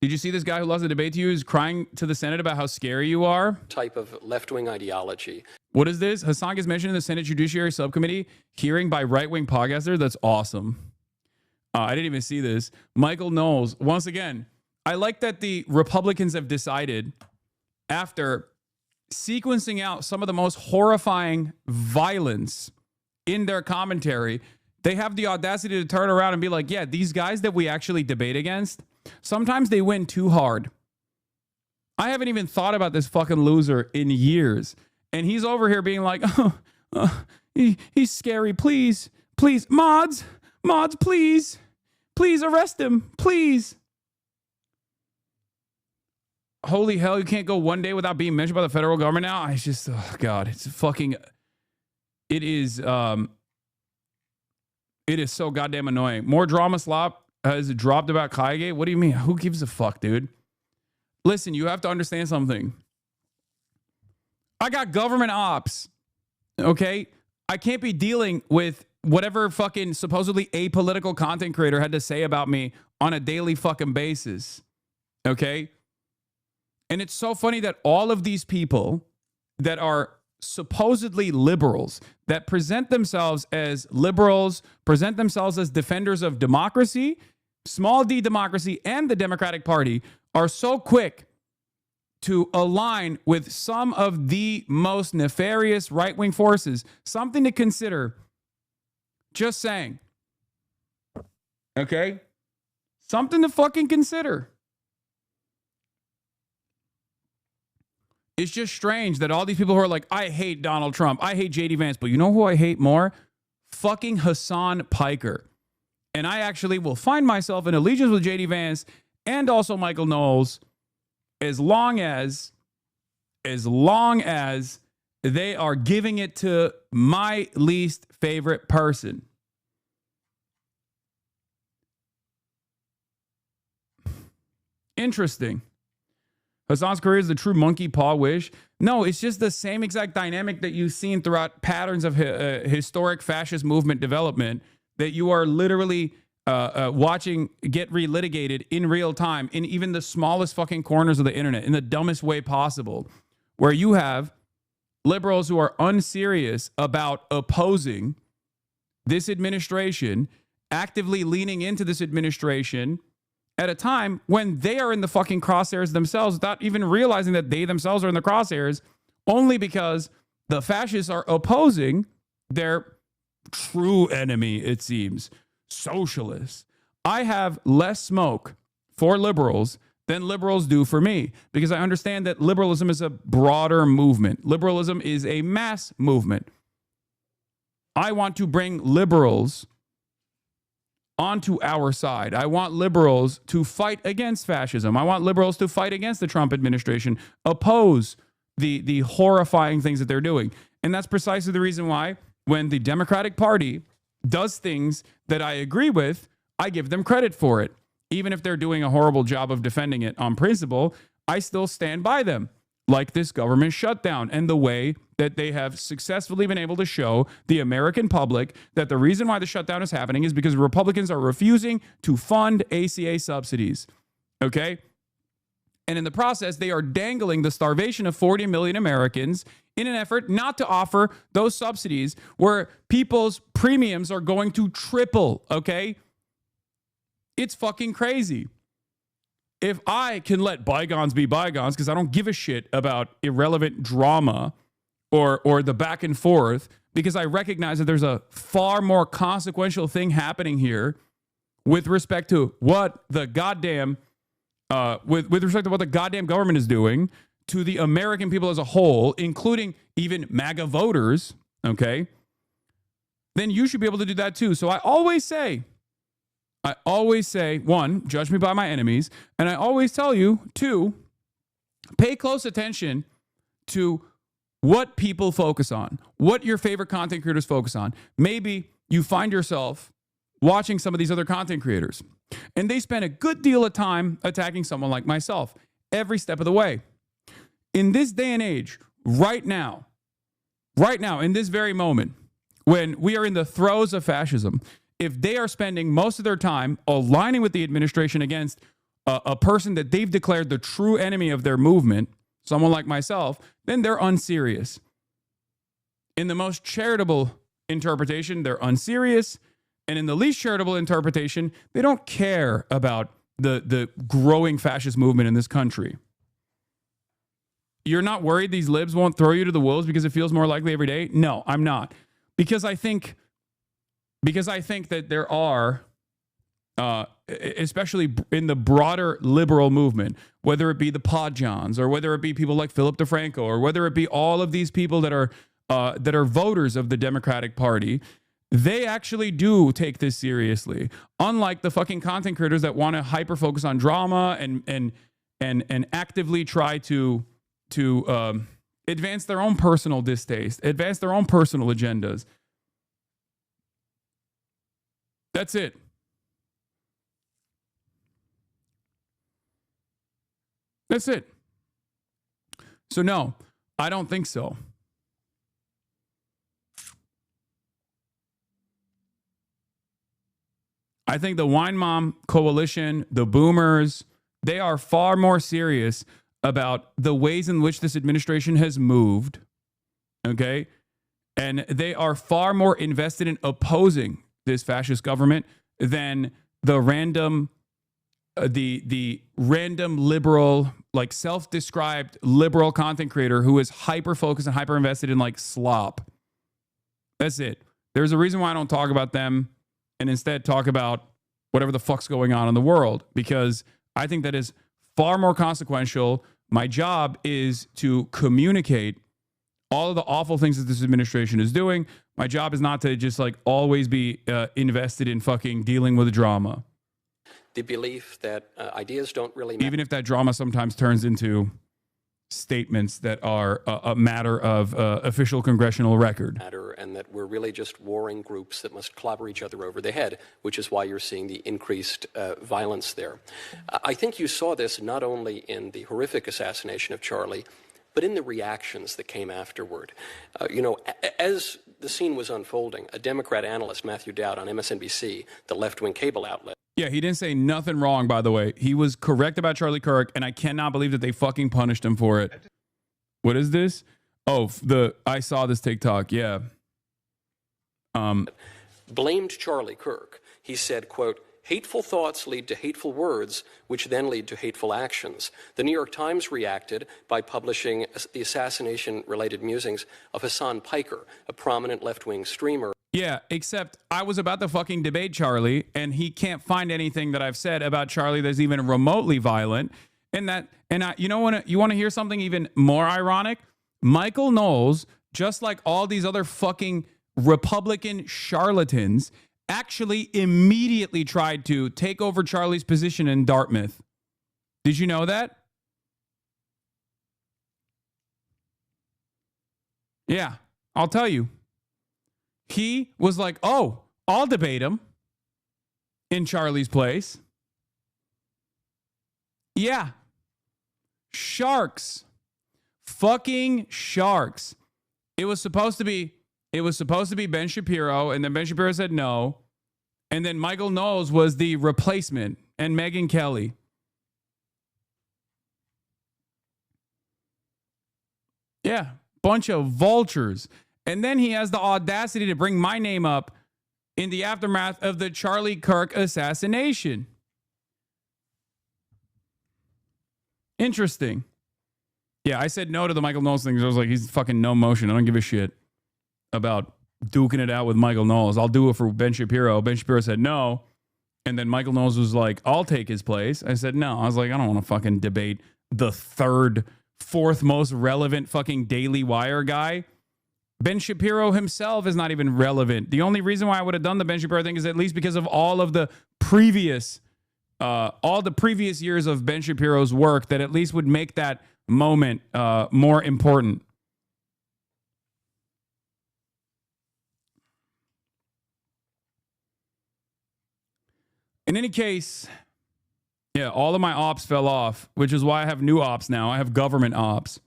Did you see this guy who lost the debate to you is crying to the Senate about how scary you are? Type of left-wing ideology. What is this? Hasan gets mentioned in the Senate Judiciary Subcommittee hearing by right-wing podcaster. That's awesome. I didn't even see this. Michael Knowles. Once again, I like that the Republicans have decided, after sequencing out some of the most horrifying violence in their commentary, they have the audacity to turn around and be like, yeah, these guys that we actually debate against, sometimes they win too hard. I haven't even thought about this fucking loser in years. And he's over here being like, he's scary. Please, mods, please arrest him, please. Holy hell, you can't go one day without being mentioned by the federal government now. It's just, oh God, it is so goddamn annoying. More drama slop has dropped about Kaigate. What do you mean? Who gives a fuck, dude? Listen, you have to understand something. I got government ops, okay? I can't be dealing with whatever fucking supposedly apolitical content creator had to say about me on a daily fucking basis, okay? And it's so funny that all of these people that are supposedly liberals, that present themselves as liberals, present themselves as defenders of democracy, small d democracy, and the Democratic Party, are so quick to align with some of the most nefarious right-wing forces. Something to consider. Just saying. Okay? Something to fucking consider. It's just strange that all these people who are like, I hate Donald Trump, I hate JD Vance, but you know who I hate more? Fucking Hasan Piker. And I actually will find myself in allegiance with JD Vance and also Michael Knowles as long as they are giving it to my least favorite person. Interesting. Hasan's career is the true monkey paw wish. No, it's just the same exact dynamic that you've seen throughout patterns of historic fascist movement development that you are literally watching get relitigated in real time in even the smallest fucking corners of the internet in the dumbest way possible, where you have liberals who are unserious about opposing this administration, actively leaning into this administration at a time when they are in the fucking crosshairs themselves without even realizing that they themselves are in the crosshairs, only because the fascists are opposing their true enemy, it seems, socialists. I have less smoke for liberals than liberals do for me, because I understand that liberalism is a broader movement. Liberalism is a mass movement. I want to bring liberals onto our side. I want liberals to fight against fascism. I want liberals to fight against the Trump administration, oppose the horrifying things that they're doing. And that's precisely the reason why when the Democratic Party does things that I agree with, I give them credit for it. Even if they're doing a horrible job of defending it on principle, I still stand by them, like this government shutdown and the way that they have successfully been able to show the American public that the reason why the shutdown is happening is because Republicans are refusing to fund ACA subsidies. Okay? And in the process, they are dangling the starvation of 40 million Americans in an effort not to offer those subsidies where people's premiums are going to triple. Okay? It's fucking crazy. If I can let bygones be bygones, because I don't give a shit about irrelevant drama or the back and forth, because I recognize that there's a far more consequential thing happening here with respect to what the goddamn with respect to what the goddamn government is doing to the American people as a whole, including even MAGA voters, okay, then you should be able to do that too. So I always say, one, judge me by my enemies. And I always tell you, two, pay close attention to what people focus on, what your favorite content creators focus on. Maybe you find yourself watching some of these other content creators, and they spend a good deal of time attacking someone like myself every step of the way. In this day and age, right now, in this very moment, when we are in the throes of fascism, if they are spending most of their time aligning with the administration against a person that they've declared the true enemy of their movement, someone like myself, then they're unserious. In the most charitable interpretation, they're unserious. And in the least charitable interpretation, they don't care about the growing fascist movement in this country. You're not worried these libs won't throw you to the wolves because it feels more likely every day? No, I'm not. Because I think that there are, especially in the broader liberal movement, whether it be the Podjons or whether it be people like Philip DeFranco or whether it be all of these people that are voters of the Democratic Party, they actually do take this seriously. Unlike the fucking content creators that want to hyper focus on drama and actively try to advance their own personal distaste, advance their own personal agendas. That's it. That's it. So no, I don't think so. I think the Wine Mom Coalition, the boomers, they are far more serious about the ways in which this administration has moved, okay? And they are far more invested in opposing this fascist government than the random liberal, like self-described liberal content creator who is hyper-focused and hyper-invested in like slop. That's it. There's a reason why I don't talk about them and instead talk about whatever the fuck's going on in the world, because I think that is far more consequential. My job is to communicate all of the awful things that this administration is doing. My job is not to just like always be invested in fucking dealing with drama. The belief that ideas don't really matter. Even if that drama sometimes turns into statements that are a matter of official congressional record. And that we're really just warring groups that must clobber each other over the head, which is why you're seeing the increased violence there. I think you saw this not only in the horrific assassination of Charlie, but in the reactions that came afterward. As the scene was unfolding, a Democrat analyst, Matthew Dowd, on MSNBC, the left-wing cable outlet. Yeah, he didn't say nothing wrong, by the way. He was correct about Charlie Kirk, and I cannot believe that they fucking punished him for it. What is this? Oh, I saw this TikTok, yeah. Blamed Charlie Kirk. He said, quote, "Hateful thoughts lead to hateful words, which then lead to hateful actions." The New York Times reacted by publishing the assassination-related musings of Hasan Piker, a prominent left-wing streamer. Yeah, except I was about to fucking debate Charlie, and he can't find anything that I've said about Charlie that's even remotely violent. You want to hear something even more ironic? Michael Knowles, just like all these other fucking Republican charlatans, actually immediately tried to take over Charlie's position in Dartmouth. Did you know that? Yeah, I'll tell you. He was like, oh, I'll debate him in Charlie's place. Yeah. Sharks. Fucking sharks. It was supposed to be Ben Shapiro, and then Ben Shapiro said no. And then Michael Knowles was the replacement, and Megyn Kelly. Yeah, bunch of vultures. And then he has the audacity to bring my name up in the aftermath of the Charlie Kirk assassination. Interesting. Yeah, I said no to the Michael Knowles thing. I was like, he's fucking no motion. I don't give a shit about duking it out with Michael Knowles. I'll do it for Ben Shapiro. Ben Shapiro said no. And then Michael Knowles was like, I'll take his place. I said no. I was like, I don't want to fucking debate the fourth most relevant fucking Daily Wire guy. Ben Shapiro himself is not even relevant. The only reason why I would have done the Ben Shapiro thing is at least because of all the previous years of Ben Shapiro's work that at least would make that moment more important. In any case, yeah, all of my ops fell off, which is why I have new ops now. I have government ops.